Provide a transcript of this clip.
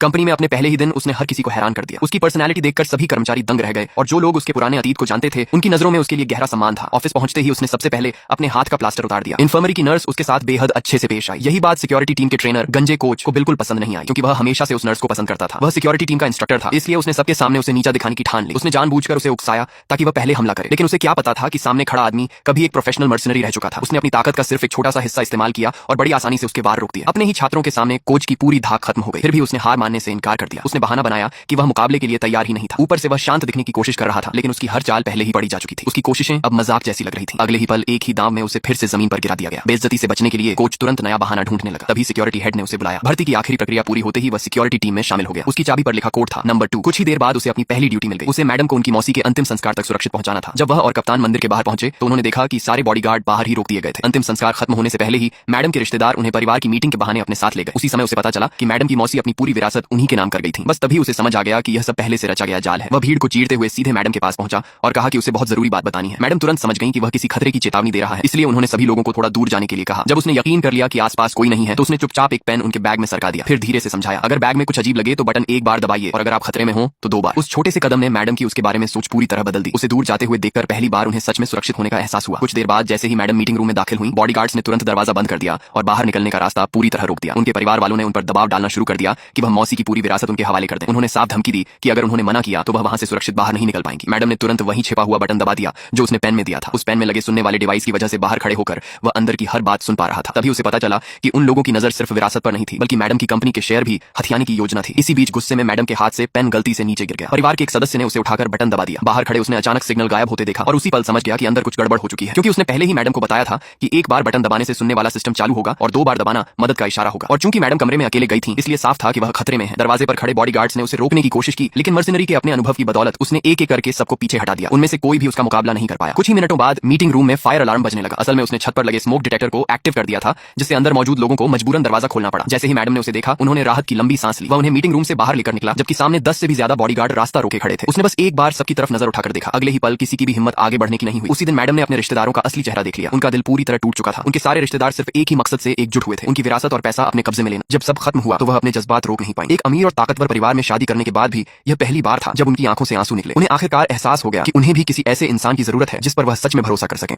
Company में अपने पहले ही दिन उसने हर किसी को हैरान कर दिया। उसकी पर्सनैलिटी देखकर सभी कर्मचारी दंग रह गए और जो लोग उसके पुराने अतीत को जानते थे उनकी नजरों में उसके लिए गहरा सम्मान था। ऑफिस पहुंचते ही उसने सबसे पहले अपने हाथ का प्लास्टर उतार दिया। इन्फर्मरी की नर्स उसके साथ बेहद अच्छे से पेश आई। यही बात सिक्योरिटी टीम के ट्रेनर गंजे कोच को बिल्कुल पसंद नहीं आई, क्योंकि वह हमेशा से उस नर्स को पसंद करता था। वह सिक्योरिटी टीम का इंस्ट्रक्टर था, इसलिए उसने सबके सामने उसे नीचा दिखाने की ठान ली। उसने जानबूझकर उसे उकसाया ताकि वह पहले हमला करे, लेकिन उसे क्या पता था कि सामने खड़ा आदमी कभी एक प्रोफेशनल मर्सनरी रह चुका था। उसने अपनी ताकत का सिर्फ एक छोटा सा हिस्सा इस्तेमाल किया और बड़ी आसानी से उसके वार रोक दिए। अपने ही छात्रों के सामने कोच की पूरी धाक खत्म हो गई, फिर भी उसने हार मानने से इनकार कर दिया। उसने बहाना बनाया कि वह मुकाबले के लिए तैयार ही नहीं था। ऊपर से वह शांत दिखने की कोशिश कर रहा था, लेकिन उसकी हर चाल पहले ही पड़ी जा चुकी थी। उसकी कोशिशें अब मजाक जैसी लग रही थी। अगले ही पल एक ही दांव में उसे फिर से जमीन पर गिरा दिया गया। बेइज्जती से बचने के लिए कोच तुरंत नया बहाना ढूंढने लगा। तभी सिक्योरिटी हेड ने उसे बुलाया। भर्ती की आखिरी प्रक्रिया पूरी होते ही वह सिक्योरिटी टीम में शामिल हो गया। उसकी चाबी पर लिखा कोड था नंबर 2। कुछ ही देर बाद उसे अपनी पहली ड्यूटी मिल गई। उसे मैडम को उनकी मौसी के अंतिम संस्कार तक सुरक्षित पहुंचाना था। जब वह और कप्तान मंदिर के बाहर पहुंचे तो उन्होंने देखा कि सारे बॉडीगार्ड बाहर ही रोक दिए गए थे। अंतिम संस्कार खत्म होने से पहले ही मैडम के रिश्तेदार उन्हें परिवार की मीटिंग के बहाने अपने साथ ले गए। उसी समय उसे पता चला कि मैडम की मौसी अपनी पूरी विरासत उन्हीं के नाम कर गई थी। बस तभी उसे समझ आ गया कि यह सब पहले से रचा गया जाल है। वह भीड़ को चीरते हुए सीधे मैडम के पास पहुंचा और कहा कि उसे बहुत जरूरी बात बतानी है। मैडम तुरंत समझ गई कि वह किसी खतरे की चेतावनी दे रहा है, इसलिए उन्होंने सभी लोगों को थोड़ा दूर जाने के लिए कहा। जब उसने यकीन कर लिया कि आसपास कोई नहीं है तो उसने चुपचाप एक पेन उनके बैग में सरका दिया। फिर धीरे से समझाया, अगर बैग में कुछ अजीब लगे तो बटन एक बार दबाइए और अगर आप खतरे में हो तो 2 बार। उस छोटे से कदम ने मैडम की उसके बारे में सोच पूरी तरह बदल दी। उसे दूर जाते हुए देखकर पहली बार उन्हें सच में सुरक्षित होने का एहसास हुआ। कुछ देर बाद जैसे ही मैडम मीटिंग रूम में दाखिल हुई, बॉडीगार्ड्स ने तुरंत दरवाजा बंद कर दिया और बाहर निकलने का रास्ता पूरी तरह रोक दिया। उनके परिवार वालों ने उन पर दबाव डालना शुरू कर दिया कि वह मौसी की पूरी विरासत उनके हवाले कर दें। उन्होंने साफ धमकी दी कि अगर उन्होंने मना किया तो वह वहां से सुरक्षित बाहर नहीं निकल पाएंगी। मैडम ने तुरंत वहीं छिपा हुआ बटन दबा दिया जो उसने पेन में दिया था। उस पेन में लगे सुनने वाले डिवाइस की वजह से बाहर खड़े होकर वह अंदर की हर बात सुन पा रहा था। तभी उसे पता चला कि उन लोगों की नजर सिर्फ विरासत पर नहीं थी, बल्कि मैडम की कंपनी के शेयर भी हथियाने की योजना थी। इसी बीच गुस्से में मैडम के हाथ से पेन गलती से नीचे गिर गया। परिवार के एक सदस्य ने उसे उठाकर बटन दबा दिया। बाहर खड़े उसने अचानक सिग्नल गायब होते देखा और उसी पल समझ गया कि अंदर कुछ गड़बड़ हो चुकी है, क्योंकि उसने पहले ही मैडम को बताया था कि एक बार बटन दबाने से सुनने वाला सिस्टम चालू होगा और 2 बार दबाना मदद का इशारा होगा। और चूंकि मैडम कमरे में अकेले गई थी, इसलिए साफ था कि वह खतरे में है। दरवाजे पर खड़े बॉडीगार्ड्स ने उसे रोकने की कोशिश की, लेकिन मर्सिनरी के अपने अनुभव की बदौलत उसने एक एक करके सबको पीछे हटा दिया। उनमें से कोई भी उसका मुकाबला नहीं कर पाया। कुछ ही मिनटों बाद मीटिंग रूम में फायर अलार्म बजने लगा। असल में उसने छत पर लगे स्मोक डिटेक्टर को एक्टिव कर दिया था, जिससे अंदर मौजूद लोगों को मजबूरन दरवाजा खोलना पड़ा। जैसे ही मैडम ने उसे देखा, उन्होंने राहत की लंबी सांस ली। वह उन्हें मीटिंग रूम से बाहर लेकर निकला, जबकि सामने 10 से भी ज्यादा बॉडीगार्ड रास्ता रोके खड़े थे। उसने बस एक बार सबकी तरफ नजर उठाकर देखा। अगले ही पल किसी की भी हिम्मत आगे बढ़ने की नहीं हुई। उसी दिन मैडम ने अपने रिश्तेदारों का असली चेहरा देख लिया। उनका दिल पूरी तरह टूट चुका था। उनके सारे रिश्तेदार सिर्फ एक ही मकसद से एकजुट हुए थे, उनकी विरासत और पैसा अपने कब्जे में लेना। जब सब खत्म हुआ तो वह अपने जज्बात रोक नहीं पाई। एक अमीर और ताकतवर परिवार में शादी करने के बाद भी यह पहली बार था जब उनकी आंखों से आंसू निकले। उन्हें आखिरकार एहसास हो गया कि उन्हें भी किसी ऐसे इंसान की जरूरत है जिस पर वह सच में भरोसा कर सकें।